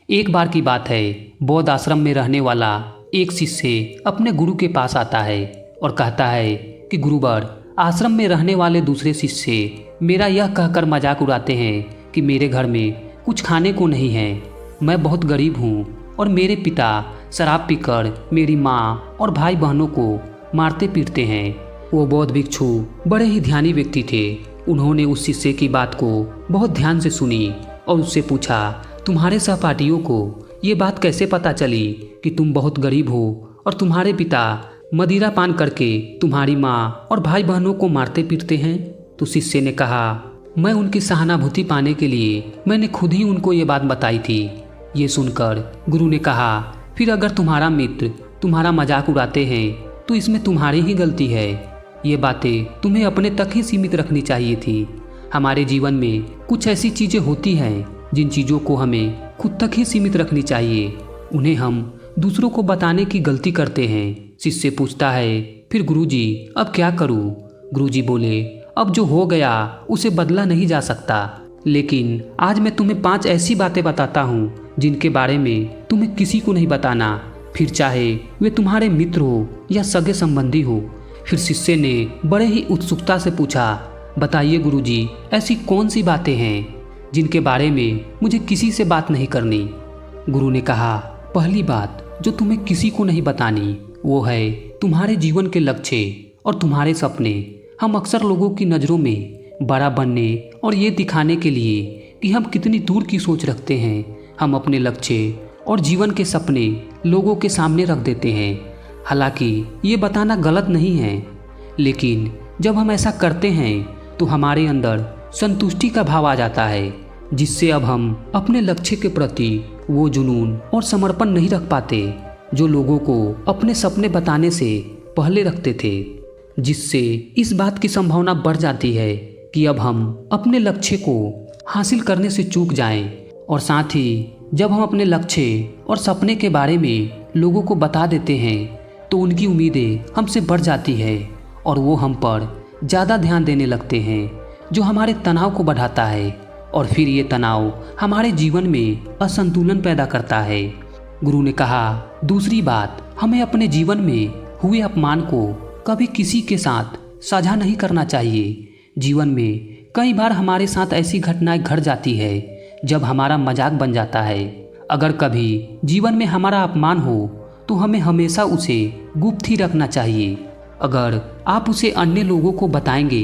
एक बार की बात है, बौद्ध आश्रम में रहने वाला एक शिष्य अपने गुरु के पास आता है और कहता है कि गुरुवर, आश्रम में रहने वाले दूसरे शिष्य मेरा यह कहकर मजाक उड़ाते हैं कि मेरे घर में कुछ खाने को नहीं है। मैं बहुत गरीब हूँ और मेरे पिता शराब पीकर मेरी माँ और भाई बहनों को मारते पीटते हैं। वो बौद्ध भिक्षु बड़े ही ध्यानी व्यक्ति थे। उन्होंने उस शिष्य की बात को बहुत ध्यान से सुनी और उससे पूछा, तुम्हारे सहपाठियों को ये बात कैसे पता चली कि तुम बहुत गरीब हो और तुम्हारे पिता मदिरा पान करके तुम्हारी माँ और भाई बहनों को मारते पीटते हैं? तो शिष्य ने कहा, मैं उनकी सहानुभूति पाने के लिए मैंने खुद ही उनको ये बात बताई थी। ये सुनकर गुरु ने कहा, फिर अगर तुम्हारा मित्र तुम्हारा मजाक उड़ाते हैं तो इसमें तुम्हारी ही गलती है। ये बातें तुम्हें अपने तक ही सीमित रखनी चाहिए थी। हमारे जीवन में कुछ ऐसी चीज़ें होती हैं जिन चीज़ों को हमें खुद तक ही सीमित रखनी चाहिए, उन्हें हम दूसरों को बताने की गलती करते हैं। शिष्य पूछता है, फिर गुरुजी अब क्या करूं? गुरुजी बोले, अब जो हो गया उसे बदला नहीं जा सकता, लेकिन आज मैं तुम्हें 5 ऐसी बातें बताता हूँ जिनके बारे में तुम्हें किसी को नहीं बताना, फिर चाहे वे तुम्हारे मित्र हो या सगे संबंधी हो। फिर शिष्य ने बड़े ही उत्सुकता से पूछा, बताइए गुरुजी, ऐसी कौन सी बातें हैं जिनके बारे में मुझे किसी से बात नहीं करनी? गुरु ने कहा, पहली बात जो तुम्हें किसी को नहीं बतानी वो है तुम्हारे जीवन के लक्ष्य और तुम्हारे सपने। हम अक्सर लोगों की नज़रों में बड़ा बनने और ये दिखाने के लिए कि हम कितनी दूर की सोच रखते हैं, हम अपने लक्ष्य और जीवन के सपने लोगों के सामने रख देते हैं। हालांकि ये बताना गलत नहीं है, लेकिन जब हम ऐसा करते हैं तो हमारे अंदर संतुष्टि का भाव आ जाता है, जिससे अब हम अपने लक्ष्य के प्रति वो जुनून और समर्पण नहीं रख पाते जो लोगों को अपने सपने बताने से पहले रखते थे, जिससे इस बात की संभावना बढ़ जाती है कि अब हम अपने लक्ष्य को हासिल करने से चूक जाएं। और साथ ही जब हम अपने लक्ष्य और सपने के बारे में लोगों को बता देते हैं तो उनकी उम्मीदें हमसे बढ़ जाती है और वो हम पर ज़्यादा ध्यान देने लगते हैं, जो हमारे तनाव को बढ़ाता है और फिर ये तनाव हमारे जीवन में असंतुलन पैदा करता है। गुरु ने कहा, दूसरी बात, हमें अपने जीवन में हुए अपमान को कभी किसी के साथ साझा नहीं करना चाहिए। जीवन में कई बार हमारे साथ ऐसी घटनाएं घट जाती है जब हमारा मजाक बन जाता है। अगर कभी जीवन में हमारा अपमान हो तो हमें हमेशा उसे गुप्त ही रखना चाहिए। अगर आप उसे अन्य लोगों को बताएंगे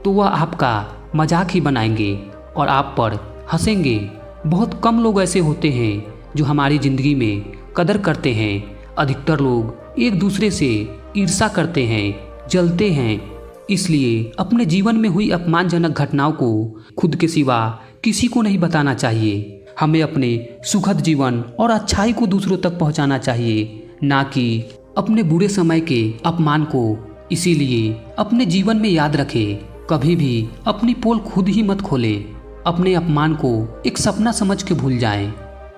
तो वह आपका मजाक ही बनाएंगे और आप पर हंसेंगे। बहुत कम लोग ऐसे होते हैं जो हमारी ज़िंदगी में कदर करते हैं। अधिकतर लोग एक दूसरे से ईर्ष्या करते हैं, जलते हैं। इसलिए अपने जीवन में हुई अपमानजनक घटनाओं को खुद के सिवा किसी को नहीं बताना चाहिए। हमें अपने सुखद जीवन और अच्छाई को दूसरों तक पहुंचाना चाहिए, ना कि अपने बुरे समय के अपमान को। इसीलिए अपने जीवन में याद रखें, कभी भी अपनी पोल खुद ही मत खोलें। अपने अपमान को एक सपना समझ के भूल जाएं।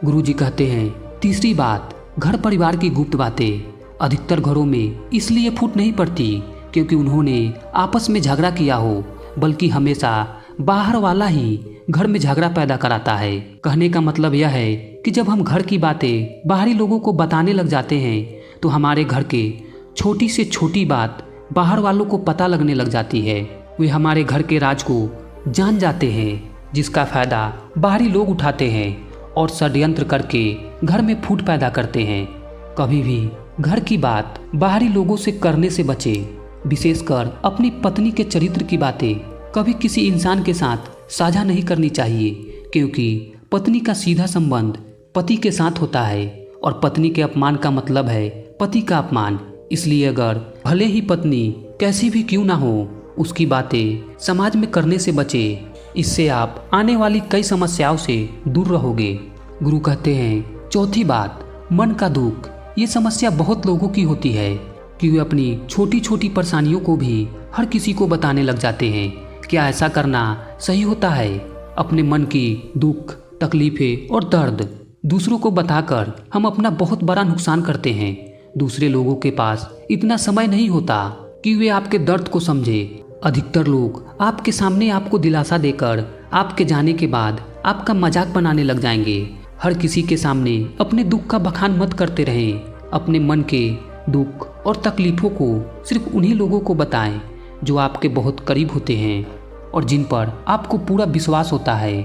गुरुजी कहते हैं, तीसरी बात, घर परिवार की गुप्त बातें अधिकतर घरों में इसलिए फूट नहीं पड़ती क्योंकि उन्होंने आपस में झगड़ा किया हो, बल्कि हमेशा बाहर वाला ही घर में झगड़ा पैदा कराता है। कहने का मतलब यह है कि जब हम घर की बातें बाहरी लोगों को बताने लग जाते हैं तो हमारे घर के छोटी से छोटी बात बाहर वालों को पता लगने लग जाती है। वे हमारे घर के राज को जान जाते हैं, जिसका फायदा बाहरी लोग उठाते हैं और षड्यंत्र करके घर में फूट पैदा करते हैं। कभी भी घर की बात बाहरी लोगों से करने से बचे, विशेषकर अपनी पत्नी के चरित्र की बातें कभी किसी इंसान के साथ साझा नहीं करनी चाहिए, क्योंकि पत्नी का सीधा संबंध पति के साथ होता है और पत्नी के अपमान का मतलब है पति का अपमान। इसलिए अगर भले ही पत्नी कैसी भी क्यों ना हो, उसकी बातें समाज में करने से बचे। इससे आप आने वाली कई समस्याओं से दूर रहोगे। गुरु कहते हैं, चौथी बात, मन का दुख। ये समस्या बहुत लोगों की होती है कि वे अपनी छोटी छोटी परेशानियों को भी हर किसी को बताने लग जाते हैं। क्या ऐसा करना सही होता है? अपने मन की दुख, तकलीफें और दर्द दूसरों को बताकर हम अपना बहुत बड़ा नुकसान करते हैं। दूसरे लोगों के पास इतना समय नहीं होता कि वे आपके दर्द को समझे। अधिकतर लोग आपके सामने आपको दिलासा देकर आपके जाने के बाद आपका मजाक बनाने लग जाएंगे। हर किसी के सामने अपने दुख का बखान मत करते रहें। अपने मन के दुख और तकलीफ़ों को सिर्फ उन्हीं लोगों को बताएं जो आपके बहुत करीब होते हैं और जिन पर आपको पूरा विश्वास होता है।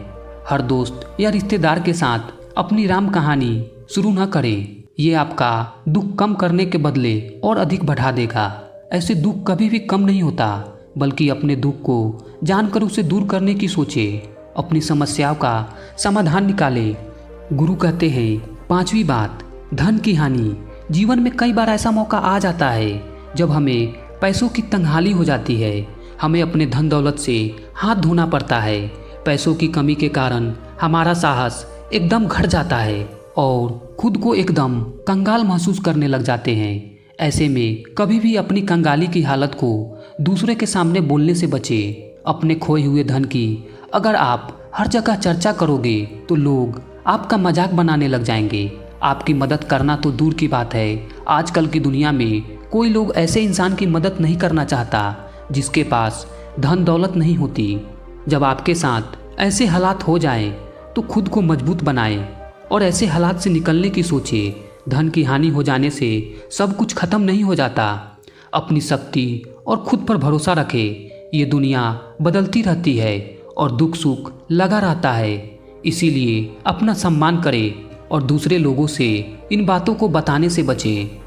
हर दोस्त या रिश्तेदार के साथ अपनी राम कहानी शुरू न करें। ये आपका दुख कम करने के बदले और अधिक बढ़ा देगा। ऐसे दुख कभी भी कम नहीं होता, बल्कि अपने दुख को जानकर उसे दूर करने की सोचें। अपनी समस्याओं का समाधान निकालें। गुरु कहते हैं, 5वीं बात, धन की हानि। जीवन में कई बार ऐसा मौका आ जाता है जब हमें पैसों की तंगहाली हो जाती है। हमें अपने धन दौलत से हाथ धोना पड़ता है। पैसों की कमी के कारण हमारा साहस एकदम घट जाता है और खुद को एकदम कंगाल महसूस करने लग जाते हैं। ऐसे में कभी भी अपनी कंगाली की हालत को दूसरे के सामने बोलने से बचें। अपने खोए हुए धन की अगर आप हर जगह चर्चा करोगे तो लोग आपका मजाक बनाने लग जाएंगे। आपकी मदद करना तो दूर की बात है, आजकल की दुनिया में कोई लोग ऐसे इंसान की मदद नहीं करना चाहता जिसके पास धन दौलत नहीं होती। जब आपके साथ ऐसे हालात हो जाएं तो खुद को मजबूत बनाएं और ऐसे हालात से निकलने की सोचें। धन की हानि हो जाने से सब कुछ खत्म नहीं हो जाता। अपनी शक्ति और खुद पर भरोसा रखें। ये दुनिया बदलती रहती है और दुख सुख लगा रहता है। इसीलिए अपना सम्मान करें और दूसरे लोगों से इन बातों को बताने से बचें।